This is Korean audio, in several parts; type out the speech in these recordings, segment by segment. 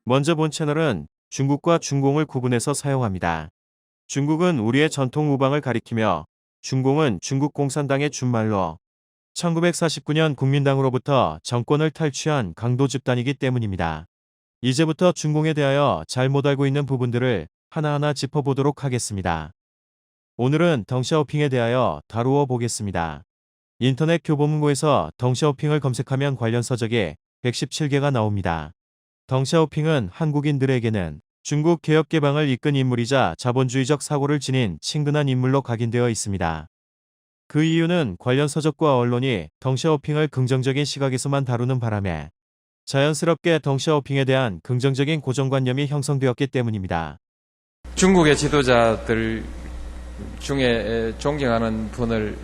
먼저 본 채널은 중국과 중공을 구분해서 사용합니다. 중국은 우리의 전통 우방을 가리키며 중공은 중국 공산당의 준말로 1949년 국민당으로부터 정권을 탈취한 강도 집단이기 때문입니다. 이제부터 중공에 대하여 잘못 알고 있는 부분들을 하나하나 짚어보도록 하겠습니다. 오늘은 덩샤오핑에 대하여 다루어 보겠습니다. 인터넷 교보문고에서 덩샤오핑을 검색하면 관련 서적이 117개가 나옵니다. 덩샤오핑은 한국인들에게는 중국 개혁 개방을 이끈 인물이자 자본주의적 사고를 지닌 친근한 인물로 각인되어 있습니다. 그 이유는 관련 서적과 언론이 덩샤오핑을 긍정적인 시각에서만 다루는 바람에 자연스럽게 덩샤오핑에 대한 긍정적인 고정관념이 형성되었기 때문입니다. 중국의 지도자들 중에 존경하는 분을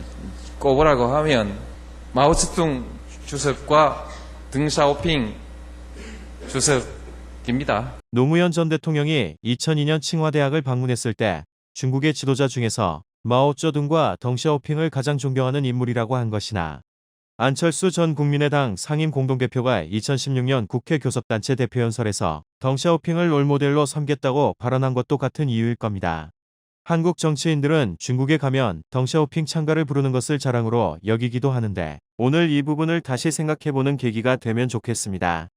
꼽으라고 하면 마오쩌둥 주석과 덩샤오핑 주석입니다. 노무현 전 대통령이 2002년 칭화대학을 방문했을 때 중국의 지도자 중에서 마오쩌둥과 덩샤오핑을 가장 존경하는 인물이라고 한 것이나 안철수 전 국민의당 상임 공동대표가 2016년 국회 교섭단체 대표연설에서 덩샤오핑을 롤모델로 삼겠다고 발언한 것도 같은 이유일 겁니다. 한국 정치인들은 중국에 가면 덩샤오핑 창가를 부르는 것을 자랑으로 여기기도 하는데 오늘 이 부분을 다시 생각해보는 계기가 되면 좋겠습니다.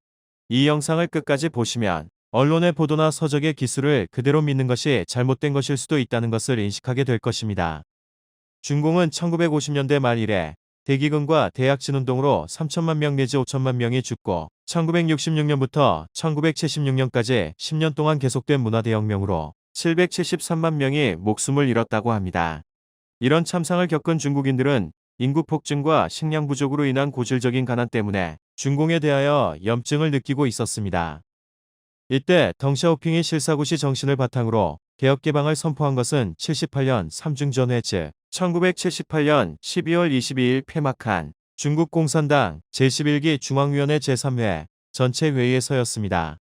이 영상을 끝까지 보시면 언론의 보도나 서적의 기술을 그대로 믿는 것이 잘못된 것일 수도 있다는 것을 인식하게 될 것입니다. 중공은 1950년대 말 이래 대기근과 대약진운동으로 3천만 명 내지 5천만 명이 죽고 1966년부터 1976년까지 10년 동안 계속된 문화대혁명으로 773만 명이 목숨을 잃었다고 합니다. 이런 참상을 겪은 중국인들은 인구 폭증과 식량 부족으로 인한 고질적인 가난 때문에 중공에 대하여 염증을 느끼고 있었습니다. 이때 덩샤오핑이 실사구시 정신을 바탕으로 개혁개방을 선포한 것은 78년 삼중전회 즉 1978년 12월 22일 폐막한 중국 공산당 제11기 중앙위원회 제3회 전체 회의에서였습니다.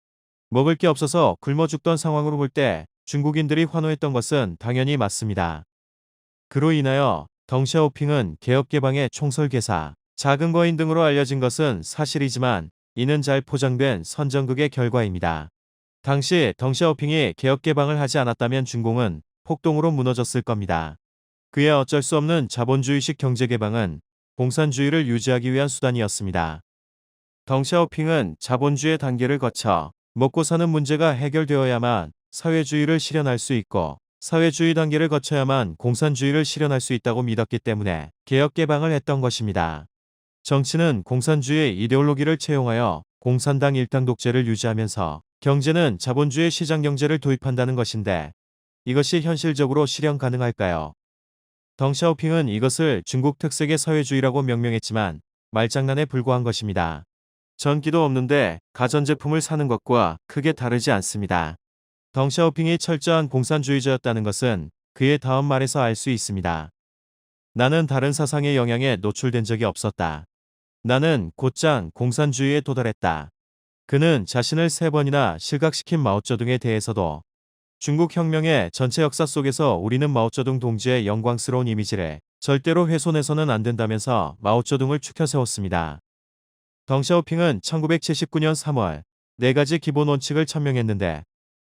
먹을 게 없어서 굶어 죽던 상황으로 볼 때 중국인들이 환호했던 것은 당연히 맞습니다. 그로 인하여 덩샤오핑은 개혁개방의 총설계사, 작은 거인 등으로 알려진 것은 사실이지만 이는 잘 포장된 선전극의 결과입니다. 당시 덩샤오핑이 개혁개방을 하지 않았다면 중공은 폭동으로 무너졌을 겁니다. 그의 어쩔 수 없는 자본주의식 경제개방은 공산주의를 유지하기 위한 수단이었습니다. 덩샤오핑은 자본주의 단계를 거쳐 먹고 사는 문제가 해결되어야만 사회주의를 실현할 수 있고 사회주의 단계를 거쳐야만 공산주의를 실현할 수 있다고 믿었기 때문에 개혁개방을 했던 것입니다. 정치는 공산주의 이데올로기를 채용하여 공산당 일당 독재를 유지하면서 경제는 자본주의 시장경제를 도입한다는 것인데 이것이 현실적으로 실현 가능할까요? 덩샤오핑은 이것을 중국 특색의 사회주의라고 명명했지만 말장난에 불과한 것입니다. 전기도 없는데 가전제품을 사는 것과 크게 다르지 않습니다. 덩샤오핑이 철저한 공산주의자였다는 것은 그의 다음 말에서 알 수 있습니다. 나는 다른 사상의 영향에 노출된 적이 없었다. 나는 곧장 공산주의에 도달했다. 그는 자신을 3번이나 실각시킨 마오쩌둥에 대해서도 중국 혁명의 전체 역사 속에서 우리는 마오쩌둥 동지의 영광스러운 이미지를 절대로 훼손해서는 안 된다면서 마오쩌둥을 추켜 세웠습니다. 덩샤오핑은 1979년 3월 4가지 기본 원칙을 천명했는데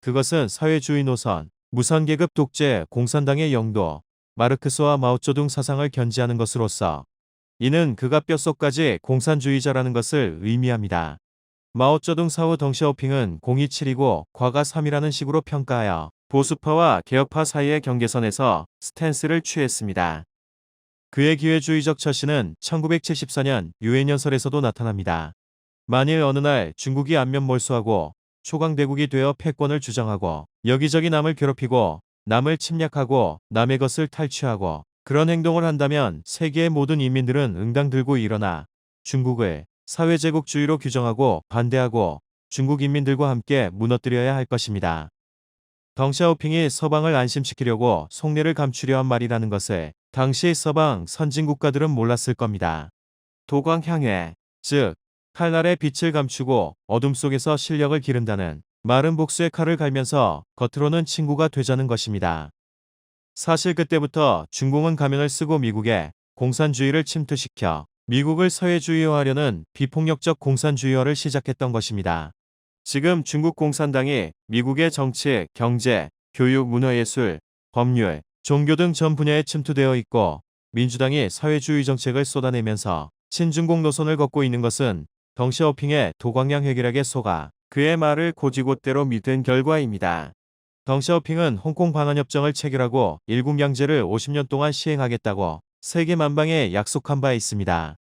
그것은 사회주의 노선, 무산계급 독재, 공산당의 영도, 마르크스와 마오쩌둥 사상을 견지하는 것으로서 이는 그가 뼛속까지 공산주의자라는 것을 의미합니다. 마오쩌둥 사후 덩샤오핑은 공이 7이고 과가 3이라는 식으로 평가하여 보수파와 개혁파 사이의 경계선에서 스탠스를 취했습니다. 그의 기회주의적 처신은 1974년 유엔연설에서도 나타납니다. 만일 어느 날 중국이 안면몰수하고 초강대국이 되어 패권을 주장하고 여기저기 남을 괴롭히고 남을 침략하고 남의 것을 탈취하고 그런 행동을 한다면 세계의 모든 인민들은 응당 들고 일어나 중국을 사회제국주의로 규정하고 반대하고 중국 인민들과 함께 무너뜨려야 할 것입니다. 덩샤오핑이 서방을 안심시키려고 속내를 감추려 한 말이라는 것을 당시 서방 선진국가들은 몰랐을 겁니다. 도광향회, 즉 칼날의 빛을 감추고 어둠 속에서 실력을 기른다는 마른 복수의 칼을 갈면서 겉으로는 친구가 되자는 것입니다. 사실 그때부터 중공은 가면을 쓰고 미국에 공산주의를 침투시켜 미국을 사회주의화하려는 비폭력적 공산주의화를 시작했던 것입니다. 지금 중국 공산당이 미국의 정치, 경제, 교육, 문화예술, 법률, 종교 등 전 분야에 침투되어 있고 민주당이 사회주의 정책을 쏟아내면서 친중국 노선을 걷고 있는 것은 덩샤오핑의 도광량 해결하게 속아 그의 말을 곧이곧대로 믿은 결과입니다. 덩샤오핑은 홍콩 방한협정을 체결하고 일국양제를 50년 동안 시행하겠다고 세계 만방에 약속한 바 있습니다.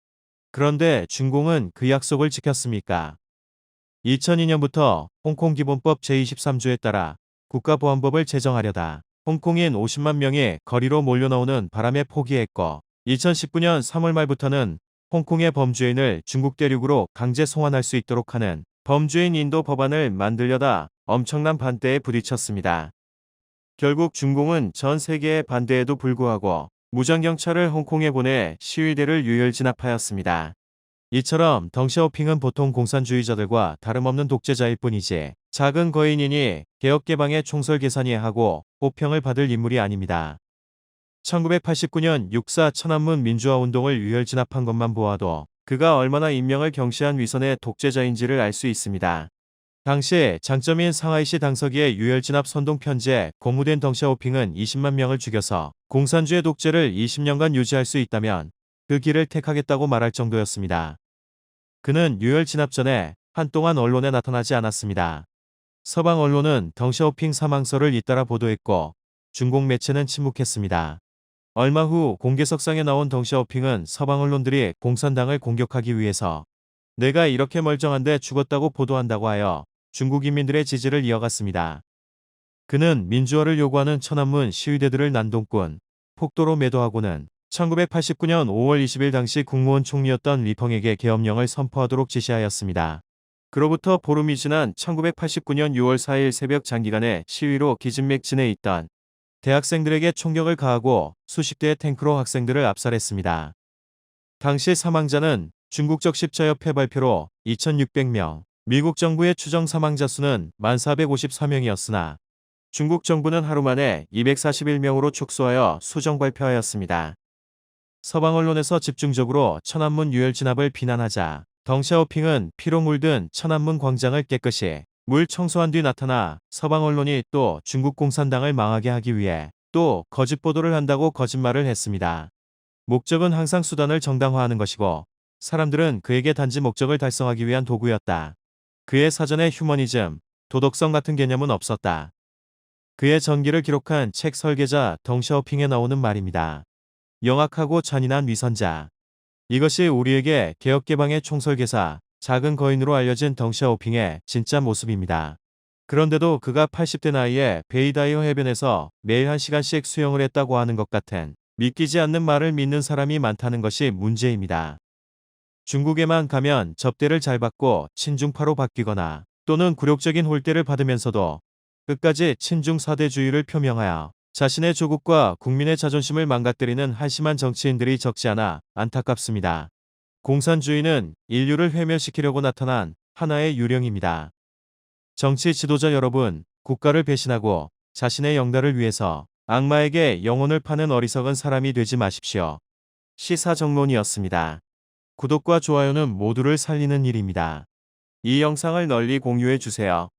그런데 중공은 그 약속을 지켰습니까? 2002년부터 홍콩 기본법 제23조에 따라 국가보안법을 제정하려다 홍콩인 50만 명이 거리로 몰려나오는 바람에 포기했고 2019년 3월 말부터는 홍콩의 범죄인을 중국 대륙으로 강제 송환할 수 있도록 하는 범죄인 인도 법안을 만들려다 엄청난 반대에 부딪혔습니다. 결국 중공은 전 세계의 반대에도 불구하고 무장경찰을 홍콩에 보내 시위대를 유혈 진압하였습니다. 이처럼 덩샤오핑은 보통 공산주의자들과 다름없는 독재자일 뿐이지 작은 거인이니 개혁개방의 총설 계산이야 하고 호평을 받을 인물이 아닙니다. 1989년 6.4 천안문 민주화운동을 유혈 진압한 것만 보아도 그가 얼마나 인명을 경시한 위선의 독재자인지를 알 수 있습니다. 당시 장점인 상하이시 당서기의 유혈 진압 선동 편지에 고무된 덩샤오핑은 20만 명을 죽여서 공산주의 독재를 20년간 유지할 수 있다면 그 길을 택하겠다고 말할 정도였습니다. 그는 유혈 진압 전에 한동안 언론에 나타나지 않았습니다. 서방 언론은 덩샤오핑 사망설을 잇따라 보도했고 중공 매체는 침묵했습니다. 얼마 후 공개석상에 나온 덩샤오핑은 서방 언론들이 공산당을 공격하기 위해서 내가 이렇게 멀쩡한데 죽었다고 보도한다고 하여 중국 인민들의 지지를 이어갔습니다. 그는 민주화를 요구하는 천안문 시위대들을 난동꾼 폭도로 매도하고는 1989년 5월 20일 당시 국무원 총리였던 리펑에게 계엄령을 선포하도록 지시하였습니다. 그로부터 보름이 지난 1989년 6월 4일 새벽 장기간의 시위로 기진맥진해 있던 대학생들에게 총격을 가하고 수십 대의 탱크로 학생들을 압살했습니다. 당시 사망자는 중국적 십자협회 발표로 2,600명, 미국 정부의 추정 사망자 수는 1,454명이었으나 중국 정부는 하루 만에 241명으로 축소하여 수정 발표하였습니다. 서방 언론에서 집중적으로 천안문 유혈 진압을 비난하자 덩샤오핑은 피로 물든 천안문 광장을 깨끗이 물 청소한 뒤 나타나 서방 언론이 또 중국 공산당을 망하게 하기 위해 또 거짓 보도를 한다고 거짓말을 했습니다. 목적은 항상 수단을 정당화하는 것이고 사람들은 그에게 단지 목적을 달성하기 위한 도구였다. 그의 사전에 휴머니즘, 도덕성 같은 개념은 없었다. 그의 전기를 기록한 책 설계자 덩샤오핑에 나오는 말입니다. 영악하고 잔인한 위선자. 이것이 우리에게 개혁개방의 총설계사, 작은 거인으로 알려진 덩샤오핑의 진짜 모습입니다. 그런데도 그가 80대 나이에 베이다이어 해변에서 매일 1시간씩 수영을 했다고 하는 것 같은 믿기지 않는 말을 믿는 사람이 많다는 것이 문제입니다. 중국에만 가면 접대를 잘 받고 친중파로 바뀌거나 또는 굴욕적인 홀대를 받으면서도 끝까지 친중 사대주의를 표명하여 자신의 조국과 국민의 자존심을 망가뜨리는 한심한 정치인들이 적지 않아 안타깝습니다. 공산주의는 인류를 회멸시키려고 나타난 하나의 유령입니다. 정치 지도자 여러분, 국가를 배신하고 자신의 영달을 위해서 악마에게 영혼을 파는 어리석은 사람이 되지 마십시오. 시사정론이었습니다. 구독과 좋아요는 모두를 살리는 일입니다. 이 영상을 널리 공유해 주세요.